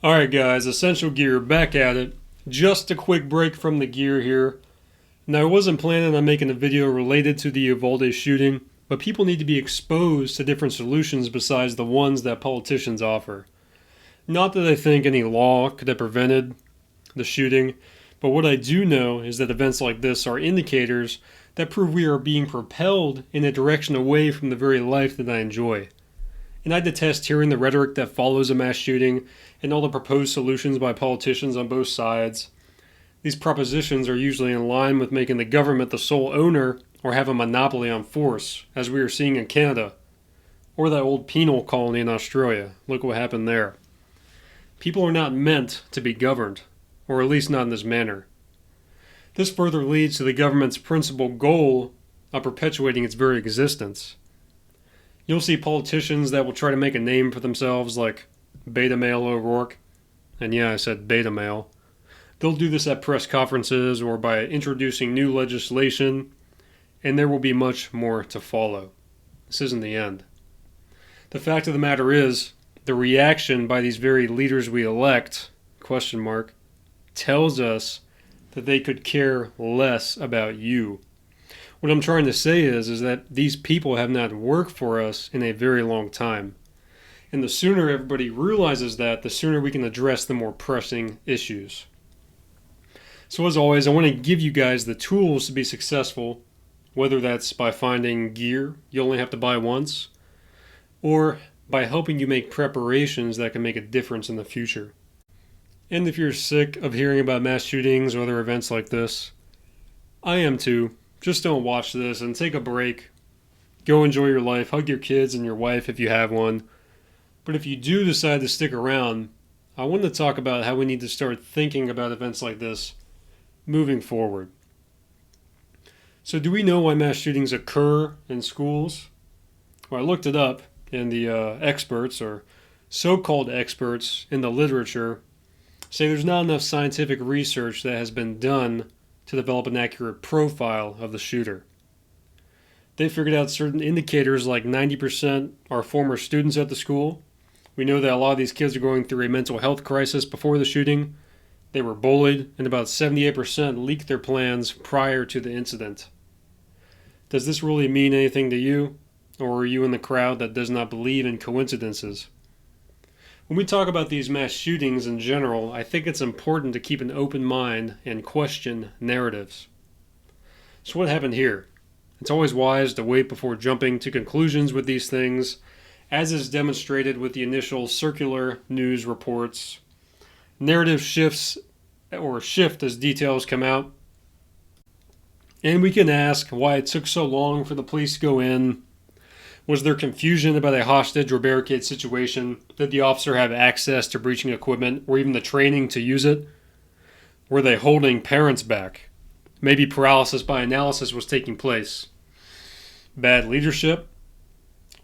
Alright guys, Essential Gear back at it. Just a quick break from the gear here. Now I wasn't planning on making a video related to the Uvalde shooting, but people need to be exposed to different solutions besides the ones that politicians offer. Not that I think any law could have prevented the shooting, but what I do know is that events like this are indicators that prove we are being propelled in a direction away from the very life that I enjoy. And I detest hearing the rhetoric that follows a mass shooting and all the proposed solutions by politicians on both sides. These propositions are usually in line with making the government the sole owner or have a monopoly on force, as we are seeing in Canada, or that old penal colony in Australia. Look what happened there. People are not meant to be governed, or at least not in this manner. This further leads to the government's principal goal of perpetuating its very existence. You'll see politicians that will try to make a name for themselves, like Beta Male O'Rourke. And yeah, I said beta male. They'll do this at press conferences or by introducing new legislation, and there will be much more to follow. This isn't the end. The fact of the matter is, the reaction by these very leaders we elect, tells us that they could care less about you. What I'm trying to say is that these people have not worked for us in a very long time. And the sooner everybody realizes that, the sooner we can address the more pressing issues. So as always, I want to give you guys the tools to be successful, whether that's by finding gear you only have to buy once, or by helping you make preparations that can make a difference in the future. And if you're sick of hearing about mass shootings or other events like this, I am too. Just don't watch this and take a break. Go enjoy your life. Hug your kids and your wife if you have one. But if you do decide to stick around, I want to talk about how we need to start thinking about events like this moving forward. So do we know why mass shootings occur in schools? Well, I looked it up, and the experts, or so-called experts in the literature, say there's not enough scientific research that has been done to develop an accurate profile of the shooter. They figured out certain indicators like 90% are former students at the school. We know that a lot of these kids are going through a mental health crisis before the shooting. They were bullied, and about 78% leaked their plans prior to the incident. Does this really mean anything to you? Or are you in the crowd that does not believe in coincidences? When we talk about these mass shootings in general, I think it's important to keep an open mind and question narratives. So what happened here? It's always wise to wait before jumping to conclusions with these things, as is demonstrated with the initial circular news reports. Narrative shifts or shift as details come out. And we can ask why it took so long for the police to go in. Was there confusion about a hostage or barricade situation? Did the officer have access to breaching equipment or even the training to use it? Were they holding parents back? Maybe paralysis by analysis was taking place. Bad leadership?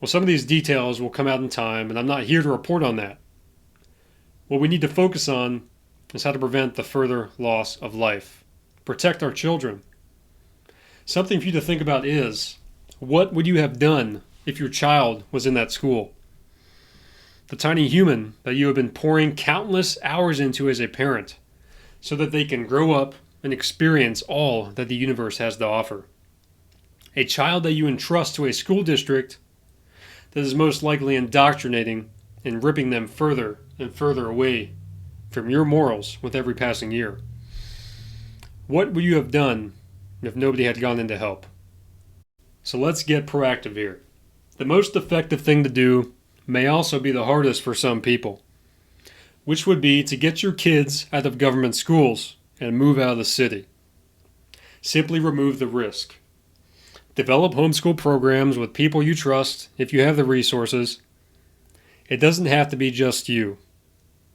Well, some of these details will come out in time, and I'm not here to report on that. What we need to focus on is how to prevent the further loss of life. Protect our children. Something for you to think about is, what would you have done if your child was in that school? The tiny human that you have been pouring countless hours into as a parent, so that they can grow up and experience all that the universe has to offer. A child that you entrust to a school district that is most likely indoctrinating and ripping them further and further away from your morals with every passing year. What would you have done if nobody had gone in to help? So let's get proactive here. The most effective thing to do may also be the hardest for some people, which would be to get your kids out of government schools and move out of the city. Simply remove the risk. Develop homeschool programs with people you trust if you have the resources. It doesn't have to be just you,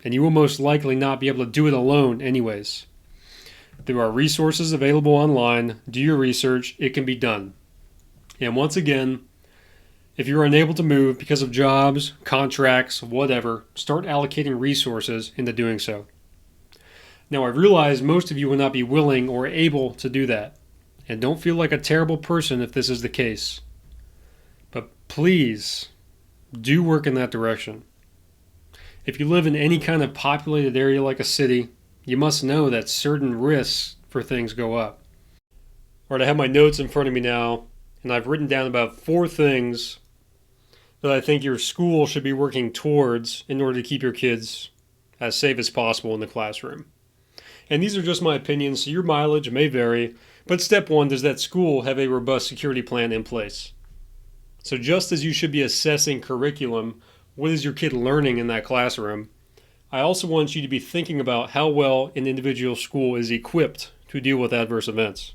and you will most likely not be able to do it alone anyways. There are resources available online. Do your research. It can be done. And once again, if you're unable to move because of jobs, contracts, whatever, start allocating resources into doing so. Now, I realize most of you will not be willing or able to do that, and don't feel like a terrible person if this is the case. But please, do work in that direction. If you live in any kind of populated area like a city, you must know that certain risks for things go up. All right, I have my notes in front of me now, and I've written down about 4 things that I think your school should be working towards in order to keep your kids as safe as possible in the classroom. And these are just my opinions, so your mileage may vary, but step 1, does that school have a robust security plan in place? So just as you should be assessing curriculum, what is your kid learning in that classroom? I also want you to be thinking about how well an individual school is equipped to deal with adverse events.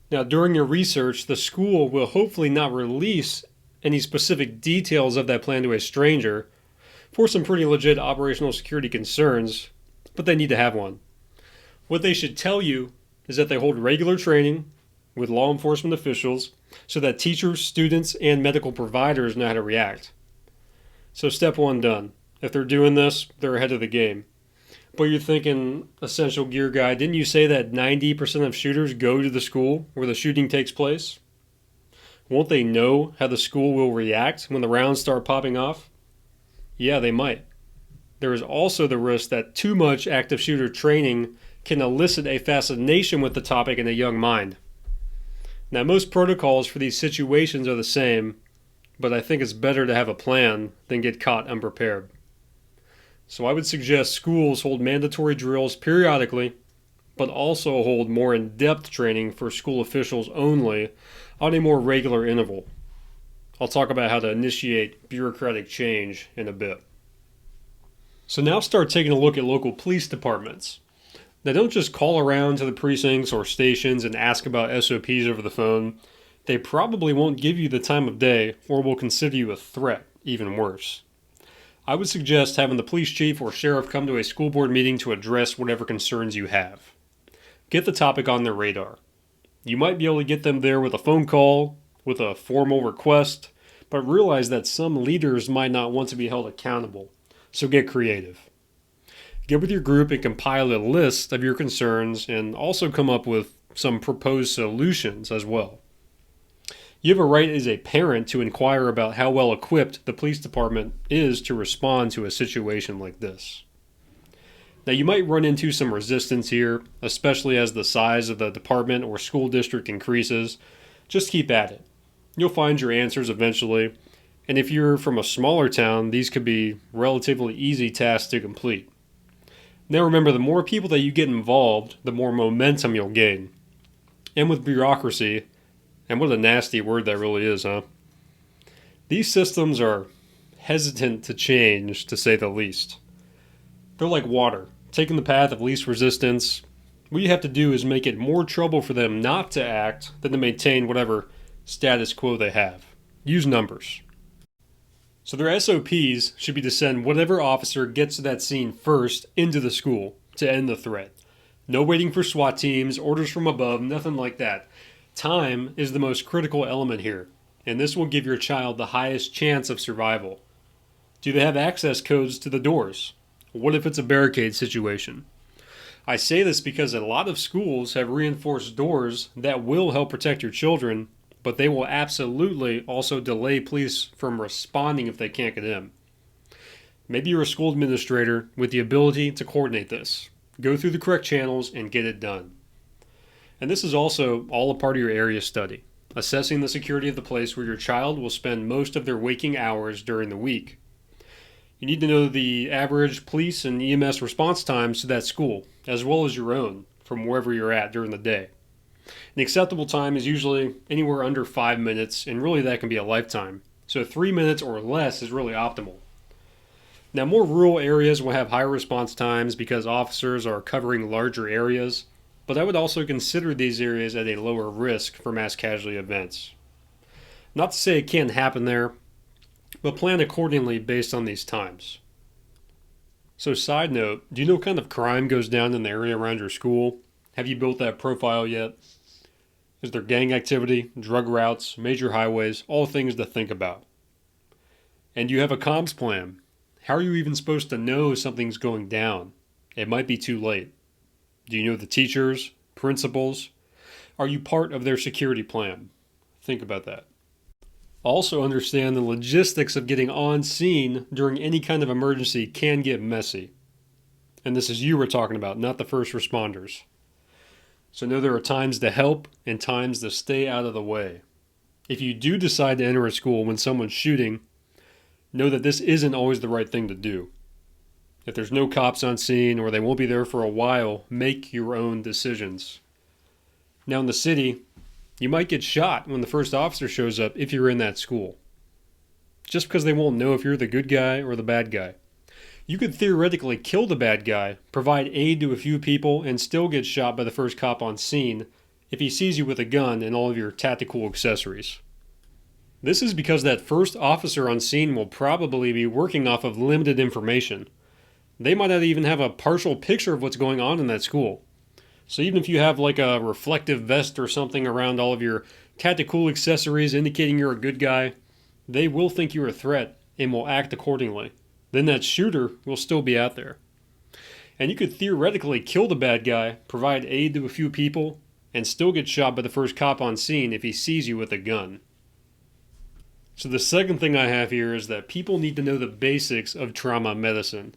Now, during your research, the school will hopefully not release any specific details of that plan to a stranger for some pretty legit operational security concerns, but they need to have one. What they should tell you is that they hold regular training with law enforcement officials so that teachers, students, and medical providers know how to react. So step 1 done. If they're doing this, they're ahead of the game. But you're thinking, Essential Gear Guy, didn't you say that 90% of shooters go to the school where the shooting takes place? Won't they know how the school will react when the rounds start popping off? Yeah, they might. There is also the risk that too much active shooter training can elicit a fascination with the topic in a young mind. Now, most protocols for these situations are the same, but I think it's better to have a plan than get caught unprepared. So I would suggest schools hold mandatory drills periodically, but also hold more in-depth training for school officials only on a more regular interval. I'll talk about how to initiate bureaucratic change in a bit. So now start taking a look at local police departments. Now don't just call around to the precincts or stations and ask about SOPs over the phone. They probably won't give you the time of day or will consider you a threat, even worse. I would suggest having the police chief or sheriff come to a school board meeting to address whatever concerns you have. Get the topic on their radar. You might be able to get them there with a phone call, with a formal request, but realize that some leaders might not want to be held accountable, so get creative. Get with your group and compile a list of your concerns and also come up with some proposed solutions as well. You have a right as a parent to inquire about how well equipped the police department is to respond to a situation like this. Now, you might run into some resistance here, especially as the size of the department or school district increases. Just keep at it. You'll find your answers eventually, and if you're from a smaller town, these could be relatively easy tasks to complete. Now remember, the more people that you get involved, the more momentum you'll gain. And with bureaucracy, and what a nasty word that really is, huh? These systems are hesitant to change, to say the least. They're like water, taking the path of least resistance. What you have to do is make it more trouble for them not to act than to maintain whatever status quo they have. Use numbers. So their SOPs should be to send whatever officer gets to that scene first into the school to end the threat. No waiting for SWAT teams, orders from above, nothing like that. Time is the most critical element here, and this will give your child the highest chance of survival. Do they have access codes to the doors? What if it's a barricade situation? I say this because a lot of schools have reinforced doors that will help protect your children, but they will absolutely also delay police from responding if they can't get in. Maybe you're a school administrator with the ability to coordinate this. Go through the correct channels and get it done. And this is also all a part of your area study, assessing the security of the place where your child will spend most of their waking hours during the week. You need to know the average police and EMS response times to that school, as well as your own, from wherever you're at during the day. An acceptable time is usually anywhere under 5 minutes, and really that can be a lifetime. So 3 minutes or less is really optimal. Now, more rural areas will have higher response times because officers are covering larger areas, but I would also consider these areas at a lower risk for mass casualty events. Not to say it can't happen there, but plan accordingly based on these times. So side note, do you know what kind of crime goes down in the area around your school? Have you built that profile yet? Is there gang activity, drug routes, major highways, all things to think about? And do you have a comms plan? How are you even supposed to know something's going down? It might be too late. Do you know the teachers, principals? Are you part of their security plan? Think about that. Also understand the logistics of getting on scene during any kind of emergency can get messy. And this is you we're talking about, not the first responders. So know there are times to help and times to stay out of the way. If you do decide to enter a school when someone's shooting, know that this isn't always the right thing to do. If there's no cops on scene or they won't be there for a while, make your own decisions. Now in the city, you might get shot when the first officer shows up if you're in that school. Just because they won't know if you're the good guy or the bad guy. You could theoretically kill the bad guy, provide aid to a few people, and still get shot by the first cop on scene if he sees you with a gun and all of your tactical accessories. This is because that first officer on scene will probably be working off of limited information. They might not even have a partial picture of what's going on in that school. So even if you have like a reflective vest or something around all of your tactical accessories indicating you're a good guy, they will think you're a threat and will act accordingly. Then that shooter will still be out there. And you could theoretically kill the bad guy, provide aid to a few people, and still get shot by the first cop on scene if he sees you with a gun. So the second thing I have here is that people need to know the basics of trauma medicine.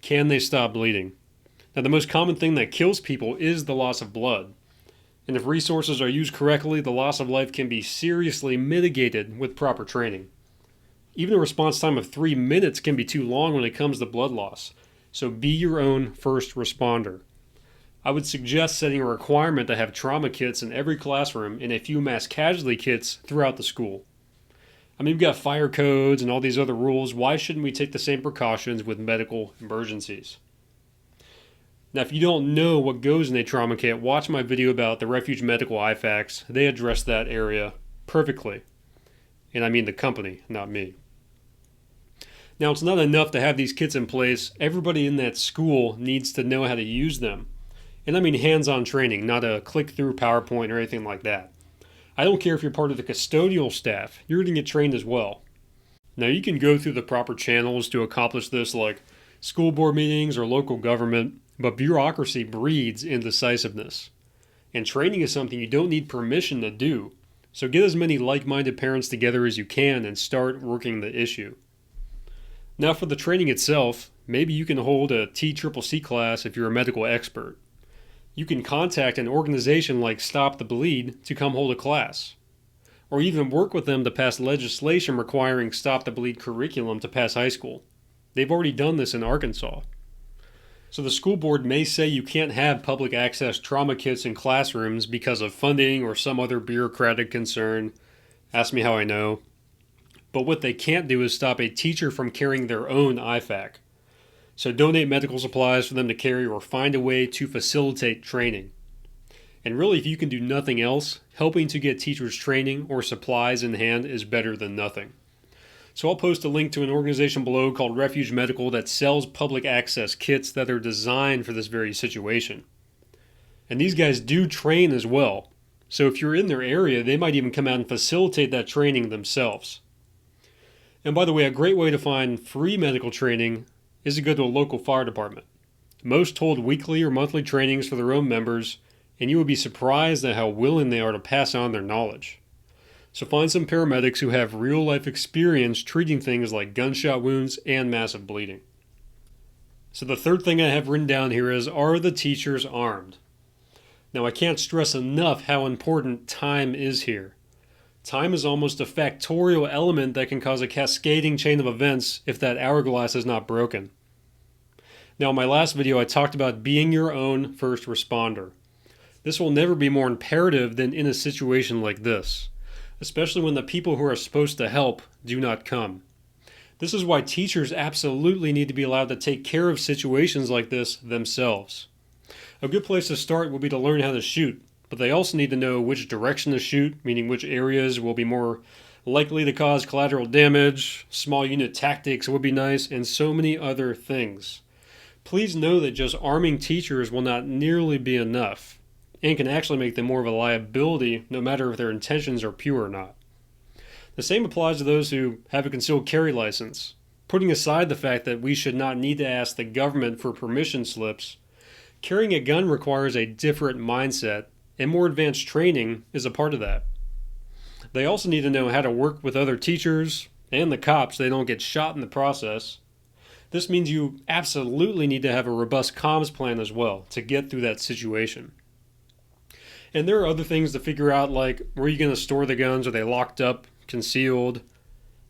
Can they stop bleeding? Now the most common thing that kills people is the loss of blood. And if resources are used correctly, the loss of life can be seriously mitigated with proper training. Even a response time of 3 minutes can be too long when it comes to blood loss. So be your own first responder. I would suggest setting a requirement to have trauma kits in every classroom and a few mass casualty kits throughout the school. I mean, we've got fire codes and all these other rules. Why shouldn't we take the same precautions with medical emergencies? Now, if you don't know what goes in a trauma kit, watch my video about the Refuge Medical IFACs. They address that area perfectly. And I mean the company, not me. Now, it's not enough to have these kits in place. Everybody in that school needs to know how to use them. And I mean hands-on training, not a click-through PowerPoint or anything like that. I don't care if you're part of the custodial staff. You're going to get trained as well. Now, you can go through the proper channels to accomplish this, like school board meetings or local government, but bureaucracy breeds indecisiveness. And training is something you don't need permission to do. So get as many like-minded parents together as you can and start working the issue. Now for the training itself, maybe you can hold a TCCC class if you're a medical expert. You can contact an organization like Stop the Bleed to come hold a class. Or even work with them to pass legislation requiring Stop the Bleed curriculum to pass high school. They've already done this in Arkansas. So the school board may say you can't have public access trauma kits in classrooms because of funding or some other bureaucratic concern. Ask me how I know. But what they can't do is stop a teacher from carrying their own IFAC. So donate medical supplies for them to carry or find a way to facilitate training. And really, if you can do nothing else, helping to get teachers training or supplies in hand is better than nothing. So I'll post a link to an organization below called Refuge Medical that sells public access kits that are designed for this very situation. And these guys do train as well. So if you're in their area, they might even come out and facilitate that training themselves. And by the way, a great way to find free medical training is to go to a local fire department. Most hold weekly or monthly trainings for their own members, and you would be surprised at how willing they are to pass on their knowledge. So find some paramedics who have real-life experience treating things like gunshot wounds and massive bleeding. So the third thing I have written down here is, are the teachers armed? Now I can't stress enough how important time is here. Time is almost a factorial element that can cause a cascading chain of events if that hourglass is not broken. Now in my last video I talked about being your own first responder. This will never be more imperative than in a situation like this, especially when the people who are supposed to help do not come. This is why teachers absolutely need to be allowed to take care of situations like this themselves. A good place to start would be to learn how to shoot, but they also need to know which direction to shoot, meaning which areas will be more likely to cause collateral damage, small unit tactics would be nice, and so many other things. Please know that just arming teachers will not nearly be enough, and can actually make them more of a liability no matter if their intentions are pure or not. The same applies to those who have a concealed carry license. Putting aside the fact that we should not need to ask the government for permission slips, carrying a gun requires a different mindset, and more advanced training is a part of that. They also need to know how to work with other teachers and the cops so they don't get shot in the process. This means you absolutely need to have a robust comms plan as well to get through that situation. And there are other things to figure out, like where are you going to store the guns? Are they locked up, concealed?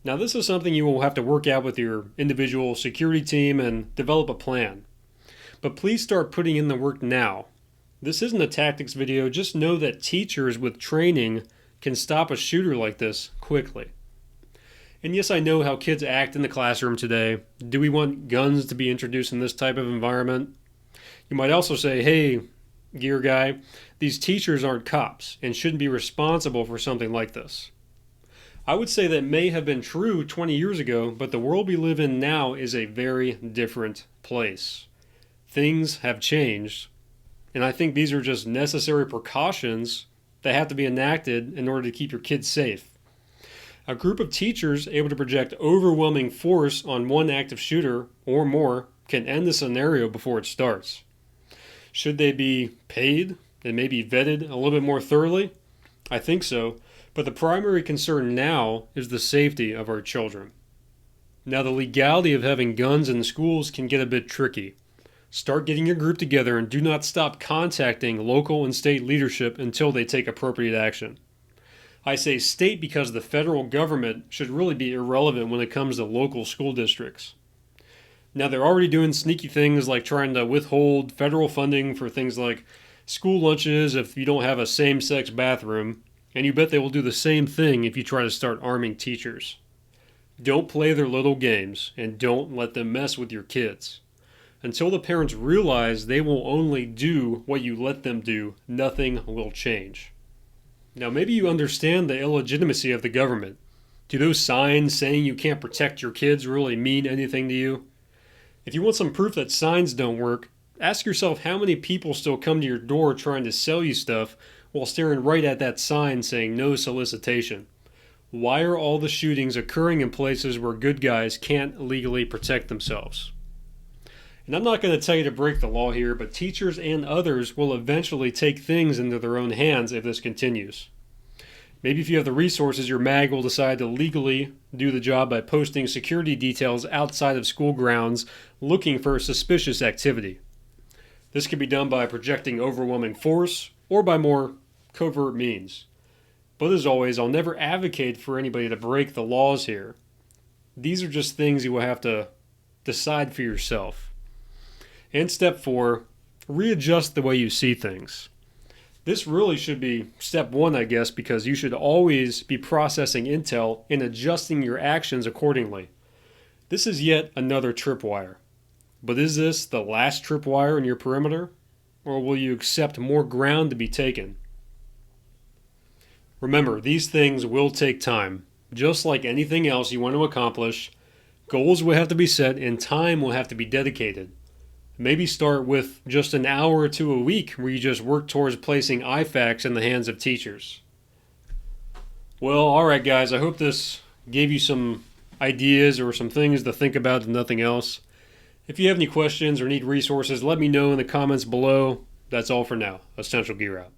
Now, this is something you will have to work out with your individual security team and develop a plan. But please start putting in the work now. This isn't a tactics video, just know that teachers with training can stop a shooter like this quickly. And yes, I know how kids act in the classroom today. Do we want guns to be introduced in this type of environment? You might also say, hey, gear guy, these teachers aren't cops and shouldn't be responsible for something like this. I would say that may have been true 20 years ago, but the world we live in now is a very different place. Things have changed, and I think these are just necessary precautions that have to be enacted in order to keep your kids safe. A group of teachers able to project overwhelming force on one active shooter or more can end the scenario before it starts. Should they be paid and maybe vetted a little bit more thoroughly? I think so, but the primary concern now is the safety of our children. Now, the legality of having guns in schools can get a bit tricky. Start getting your group together and do not stop contacting local and state leadership until they take appropriate action. I say state because the federal government should really be irrelevant when it comes to local school districts. Now, they're already doing sneaky things like trying to withhold federal funding for things like school lunches if you don't have a same-sex bathroom, and you bet they will do the same thing if you try to start arming teachers. Don't play their little games, and don't let them mess with your kids. Until the parents realize they will only do what you let them do, nothing will change. Now, maybe you understand the illegitimacy of the government. Do those signs saying you can't protect your kids really mean anything to you? If you want some proof that signs don't work, ask yourself how many people still come to your door trying to sell you stuff while staring right at that sign saying no solicitation. Why are all the shootings occurring in places where good guys can't legally protect themselves? And I'm not going to tell you to break the law here, but teachers and others will eventually take things into their own hands if this continues. Maybe if you have the resources, your mag will decide to legally do the job by posting security details outside of school grounds looking for suspicious activity. This can be done by projecting overwhelming force or by more covert means. But as always, I'll never advocate for anybody to break the laws here. These are just things you will have to decide for yourself. And step 4, readjust the way you see things. This really should be step 1, I guess, because you should always be processing intel and adjusting your actions accordingly. This is yet another tripwire. But is this the last tripwire in your perimeter? Or will you accept more ground to be taken? Remember, these things will take time. Just like anything else you want to accomplish, goals will have to be set and time will have to be dedicated. Maybe start with just an hour or two a week where you just work towards placing IFACs in the hands of teachers. Well, alright guys, I hope this gave you some ideas or some things to think about and nothing else. If you have any questions or need resources, let me know in the comments below. That's all for now. Essential Gear out.